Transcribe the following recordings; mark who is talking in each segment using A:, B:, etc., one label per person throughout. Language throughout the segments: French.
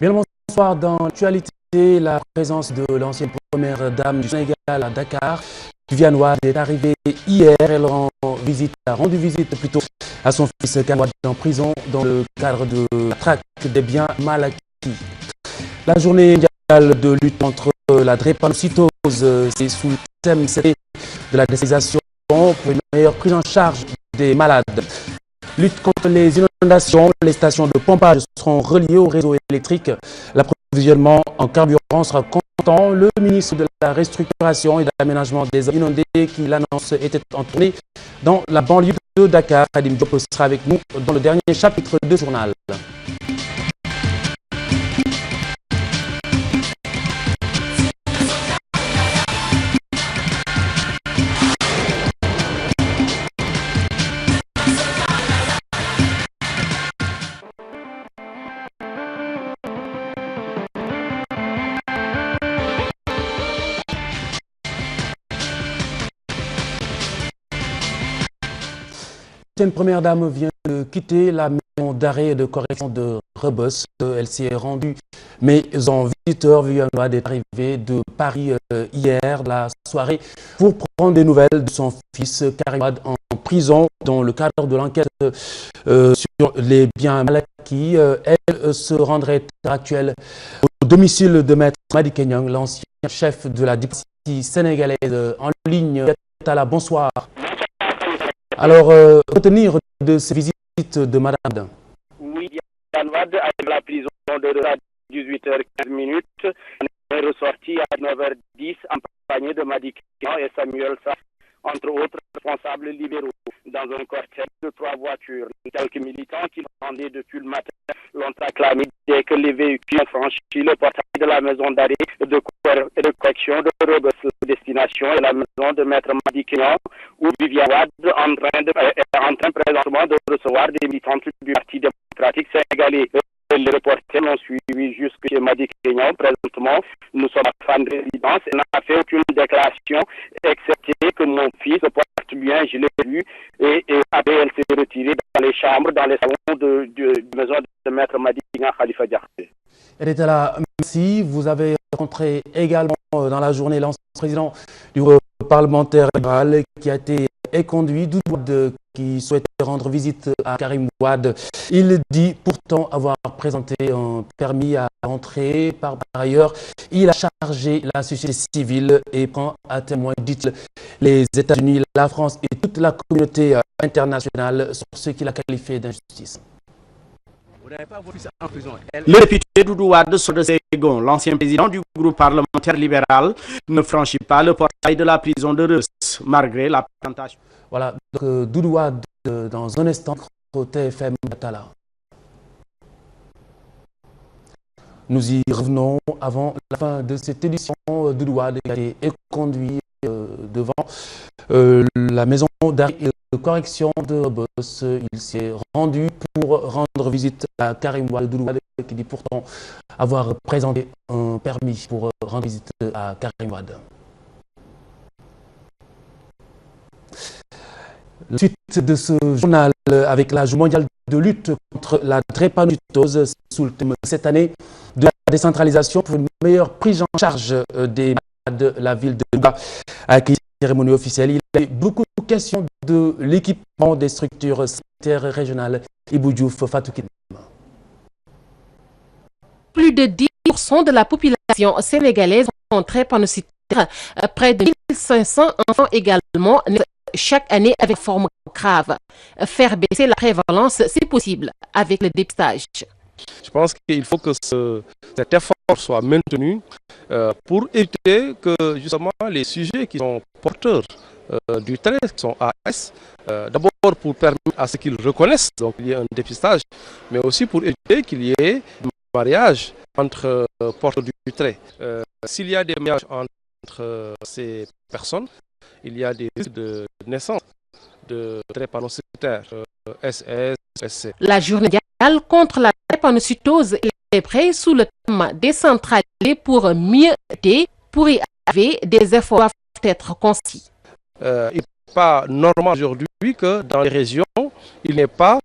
A: Bien le bonsoir. Dans l'actualité, la présence de l'ancienne première dame du Sénégal à Dakar, Viviane Wade, est arrivée hier. Elle a rendu visite plutôt à son fils Karim Wade en prison dans le cadre de la traque des biens mal acquis. La journée mondiale de lutte contre la drépanocytose, c'est sous le thème de la décision pour une meilleure prise en charge des malades. Lutte contre les inondations, les stations de pompage seront reliées au réseau électrique. L'approvisionnement en carburant sera constant. Le ministre de la Restructuration et de l'Aménagement des zones inondées, qui l'annonce, était en tournée dans la banlieue de Dakar. Khadim Diop sera avec nous dans le dernier chapitre de journal. Une première dame vient de quitter la maison d'arrêt et de correction de Rebeuss. Elle s'y est rendue, mais en visiteur, Viviane Wade est arrivée de Paris hier la soirée pour prendre des nouvelles de son fils Karim Wade en prison dans le cadre de l'enquête sur les biens mal acquis. Elle se rendrait actuelle au domicile de Maître Madické Niang, l'ancien chef de la diplomatie sénégalaise, en ligne. Tala, bonsoir. Alors, retenir de ces visites de Madame.
B: Oui, Viviane Wade arrive à la prison de 18h15. Elle est ressortie à 9h10 en compagnie de Madické Niang et Samuel Sarr, entre autres responsables libéraux, dans un cortège de 3 voitures. Quelques militants qui attendaient depuis le matin l'ont acclamé dès que les véhicules ont franchi le portail de la maison d'arrêt de correction de Rebeuss. Destination est la maison de Maître Madické Niang, où Viviane Wade est en train présentement de recevoir des militants du Parti démocratique sénégalais. Les reporters l'ont suivi jusque chez Madické Niang. Présentement, nous sommes à fin de résidence. Elle n'a fait aucune déclaration, excepté que mon fils se porte bien, je l'ai vu, et après elle s'est retirée dans les chambres, dans les salons de maison de Maître Madické Niang Khalifa Diakhaté.
A: Elle était là. Merci. Vous avez rencontré également dans la journée l'ancien président du groupe parlementaire libéral qui a été éconduit, Doudou Wade, qui souhaitait rendre visite à Karim Wade. Il dit pourtant avoir présenté un permis à rentrer. Par ailleurs, il a chargé la société civile et prend à témoin, dit-il, les États-Unis, la France et toute la communauté internationale sur ce qu'il a qualifié d'injustice.
C: Le député Doudou Wade Sodesegon, l'ancien président du groupe parlementaire libéral, ne franchit pas le portail de la prison de Rebeuss, malgré la présentation.
A: Voilà, donc Doudou Wade dans un instant au TFM Tala. Nous y revenons avant la fin de cette édition. Doudou Wade a été conduit devant la maison d'arrêt et de correction de Rebeuss. Il s'est rendu pour rendre visite à Karim Wade. Doudou Wade qui dit pourtant avoir présenté un permis pour rendre visite à Karim Wade. La suite de ce journal avec la journée mondiale de lutte contre la drépanocytose sous le thème cette année de la décentralisation pour une meilleure prise en charge des malades. La ville de Louga a accueilli une cérémonie officielle. Il y a eu beaucoup de questions de l'équipement des structures sanitaires régionales. Ibou Diouf, Fatou Kiné.
D: Plus de 10% de la population sénégalaise sont drépanocytaires. Près de 1500 enfants également chaque année avec forme grave. Faire baisser la prévalence, c'est possible avec le dépistage.
E: Je pense qu'il faut que cet effort soit maintenu pour éviter que justement les sujets qui sont porteurs du trait, qui sont AS, d'abord pour permettre à ce qu'ils reconnaissent, donc il y a un dépistage, mais aussi pour éviter qu'il y ait un mariage entre porteurs du trait. S'il y a des mariages entre ces personnes, il y a des risques de naissance de drépanocytaires, SS, SC.
D: La journée mondiale contre la drépanocytose est célébrée sous le thème décentralisé pour mieux aider. Pour y arriver, des efforts doivent être concis.
E: Il n'est pas normal aujourd'hui que dans les régions, il n'est pas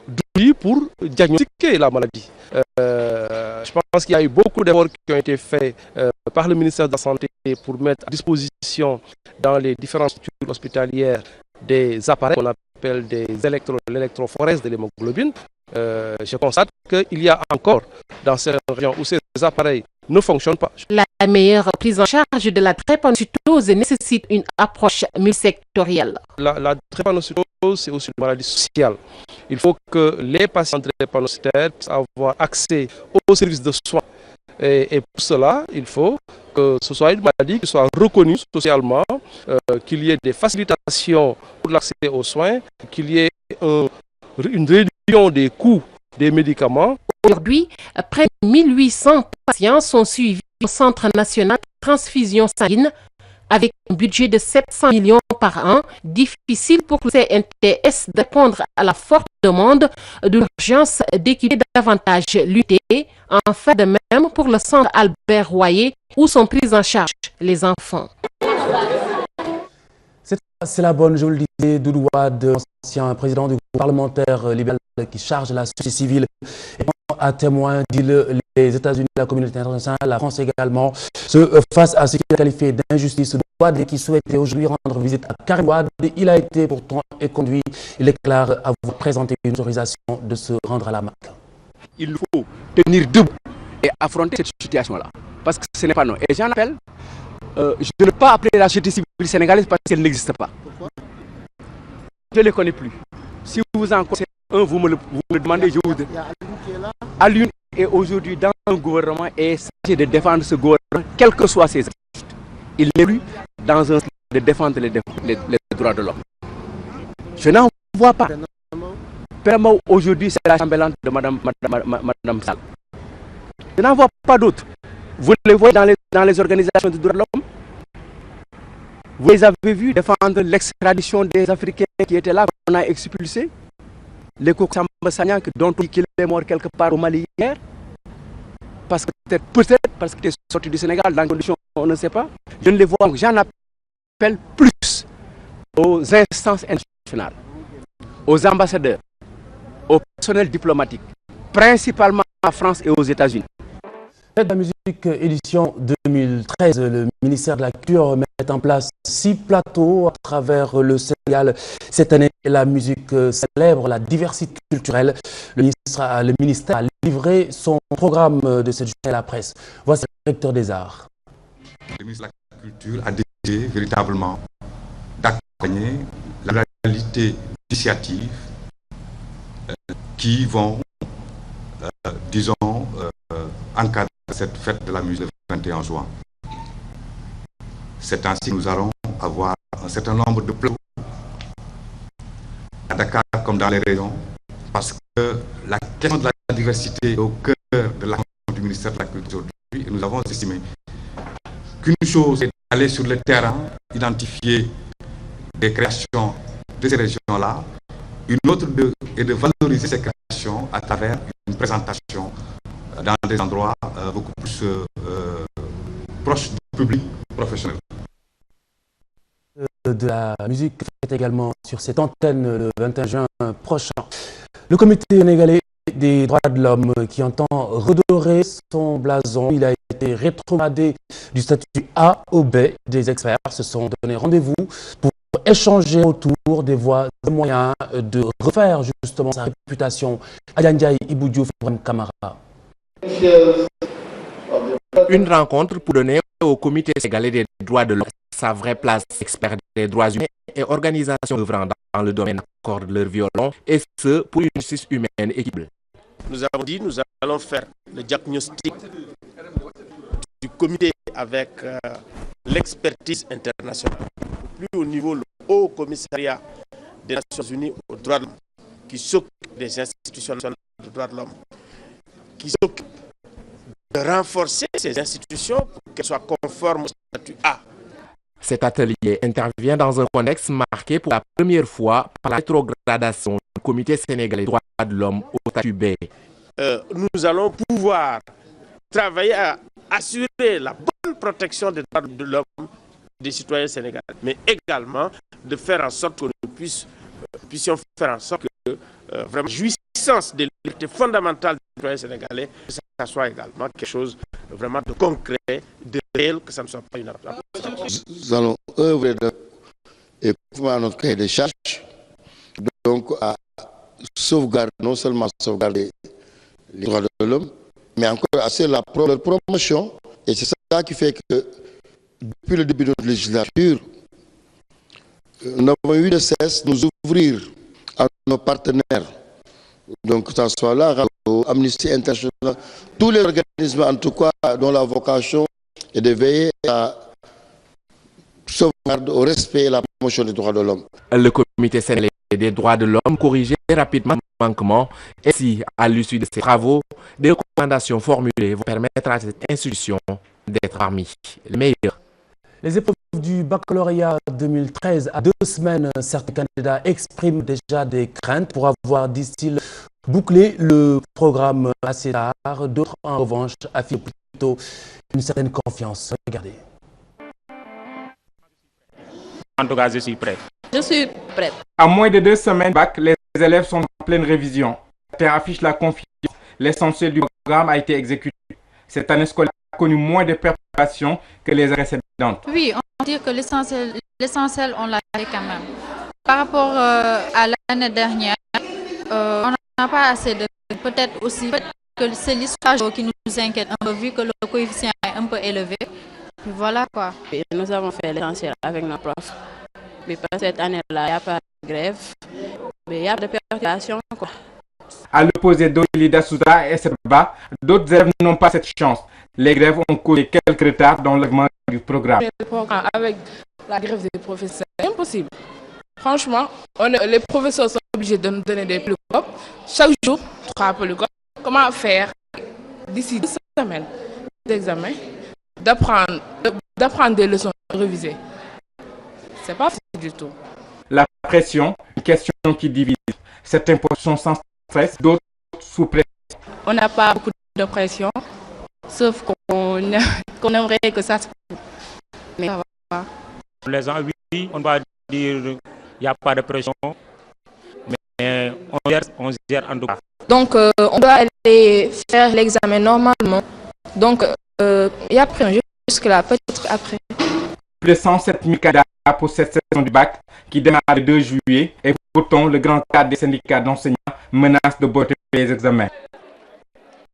E: d'outil pour diagnostiquer la maladie. Je pense qu'il y a eu beaucoup d'efforts qui ont été faits par le ministère de la Santé pour mettre à disposition dans les différentes structures hospitalières des appareils qu'on appelle l'électrophorèse de l'hémoglobine. Je constate qu'il y a encore dans certaines régions où ces appareils ne fonctionnent pas.
D: La meilleure prise en charge de la drépanocytose nécessite une approche multisectorielle. La
E: drépanocytose, c'est aussi une maladie sociale. Il faut que les patients drépanocytaires puissent avoir accès aux services de soins. Et pour cela, il faut que ce soit une maladie qui soit reconnue socialement, qu'il y ait des facilitations pour l'accès aux soins, qu'il y ait une réduction des coûts des médicaments.
D: Aujourd'hui, près de 1800 patients sont suivis au Centre national de transfusion sanguine avec un budget de 700 millions par an. Difficile pour le CNTS de répondre à la forte demande de l'urgence d'équiper davantage l'unité. En fait de même pour le centre Albert Royer où sont pris en charge les enfants.
A: C'est la bonne, je vous le disais, Doudou Wade, ancien président du groupe parlementaire libéral qui charge la société civile et à témoin, dit les États-Unis, la communauté internationale, la France également, face à ce qu'il a qualifié d'injustice de Wade et qui souhaitait aujourd'hui rendre visite à Karim Wade. Il a été pourtant conduit, il déclare avoir présenté une autorisation de se rendre à la Mecque.
F: Il nous faut tenir debout et affronter cette situation-là, parce que ce n'est pas non. Et j'en appelle. Je ne peux pas appeler la société civile sénégalaise parce qu'elle n'existe pas. Pourquoi? Je ne les connais plus. Si vous en connaissez un, vous me le demandez, je vous dis. Alioune est aujourd'hui dans un gouvernement et il s'agit de défendre ce gouvernement, quels que soient ses actes. Il est élu dans un de défendre les droits de l'homme. Je n'en vois pas. Permao aujourd'hui, c'est la chambellante de Madame Sall. Je n'en vois pas d'autres. Vous les voyez dans les organisations de droits de l'homme. Vous les avez vus défendre l'extradition des Africains qui étaient là, qu'on a expulsés. Les Koksamba Sagnan, dont on dit qu'il est mort quelque part au Mali hier. Peut-être parce qu'il est sorti du Sénégal dans des conditions on ne sait pas. Je ne les vois. J'en appelle plus aux instances internationales, aux ambassadeurs, au personnel diplomatique, principalement en France et aux États-Unis.
A: La musique édition 2013, le ministère de la Culture met en place 6 plateaux à travers le Sénégal. Cette année, la musique célèbre la diversité culturelle. Le ministère a livré son programme de cette journée à la presse. Voici le directeur des arts.
G: Le ministère de la Culture a décidé véritablement d'accompagner la réalité d'initiatives qui vont, disons, encadrer cette fête de la musique le 21 juin. C'est ainsi que nous allons avoir un certain nombre de plateaux à Dakar comme dans les régions, parce que la question de la diversité est au cœur de l'action du ministère de la Culture aujourd'hui, et nous avons estimé qu'une chose est d'aller sur le terrain, identifier des créations de ces régions-là, une autre est de valoriser ces créations à travers une présentation dans des endroits beaucoup plus proches du public professionnel.
A: De la musique faite également sur cette antenne le 21 juin prochain. Le comité sénégalais des droits de l'homme qui entend redorer son blason, il a été rétrogradé du statut A au B. Des experts se sont donné rendez-vous pour échanger autour des voies et moyens de refaire justement sa réputation. Adjandiaï Ibou Diouf, Camara.
H: Une rencontre pour donner au comité sénégalais des droits de l'homme sa vraie place d'expert des droits humains et organisations œuvrant dans le domaine accordent leur violon, et ce pour une justice humaine équitable.
I: Nous avons dit nous allons faire le diagnostic du comité avec l'expertise internationale. Plus au niveau le Haut Commissariat des Nations Unies aux droits de l'homme, qui s'occupe des institutions de droits de l'homme, qui s'occupe de renforcer ces institutions pour qu'elles soient conformes au statut A.
H: Cet atelier intervient dans un contexte marqué pour la première fois par la rétrogradation du comité sénégalais des droits de l'homme au statut B.
I: Nous allons pouvoir travailler à assurer la bonne protection des droits de l'homme des citoyens sénégalais, mais également de faire en sorte que nous puissions faire en sorte que vraiment jouissance des libertés fondamentales des citoyens sénégalais, que ça soit également quelque chose vraiment de concret, de réel, que ça ne soit pas une application.
J: Nous allons œuvrer et à notre cahier des charges, donc à sauvegarder, non seulement sauvegarder les droits de l'homme, mais encore assurer leur promotion. Et c'est ça qui fait que depuis le début de notre législature, nous avons eu de cesse de nous ouvrir à nos partenaires, donc que ce soit là, Amnesty International, tous les organismes en tout cas dont la vocation est de veiller à sauvegarder, au respect et à la promotion des droits de l'homme.
H: Le comité sénégalais des droits de l'homme corrigeait rapidement le manquement. Ainsi, à l'issue de ces travaux, des recommandations formulées vont permettre à cette institution d'être parmi les meilleurs.
A: Les épreuves du baccalauréat 2013, à 2 semaines, certains candidats expriment déjà des craintes pour avoir, disent-ils, bouclé le programme assez tard. D'autres, en revanche, affirment plutôt une certaine confiance. Regardez.
K: En tout cas, je suis prêt.
L: Je suis prête.
K: À moins de 2 semaines bac, les élèves sont en pleine révision. Certains affichent la confiance. L'essentiel du programme a été exécuté. Cette année scolaire a connu moins de préparations que les précédentes.
L: Oui, on peut dire que l'essentiel, on l'a fait quand même. Par rapport à l'année dernière, on n'a pas assez de... Peut-être aussi que c'est l'histoire qui nous inquiète un peu, vu que le coefficient est un peu élevé. Voilà quoi.
M: Et nous avons fait l'essentiel avec nos profs. Mais cette année-là, il n'y a pas de grève, mais il y a de perturbations.
K: À l'opposé d'Olida Souza et Sebba, d'autres élèves n'ont pas cette chance. Les grèves ont causé quelques retards dans le du programme.
N: Le programme avec la grève des professeurs, c'est impossible. Franchement, les professeurs sont obligés de nous donner des polygopes. Chaque jour, 3 polygopes. Comment faire d'ici 2 semaines d'examen, d'apprendre des leçons révisées? C'est pas facile du tout.
K: La pression, une question qui divise. Certains sont sans stress, d'autres sous pression.
N: On n'a pas beaucoup de pression, sauf qu'on aimerait que ça se fasse. Mais ça va.
K: Les gens, oui, on va dire il n'y a pas de pression, mais on gère en tout cas.
N: Donc, on doit aller faire l'examen normalement. Donc, il y a pression jusque-là, peut-être après.
K: Plus de 107 000 candidats pour cette session du bac qui démarre le 2 juillet et pourtant le grand cadre des syndicats d'enseignants menace de boycotter les examens.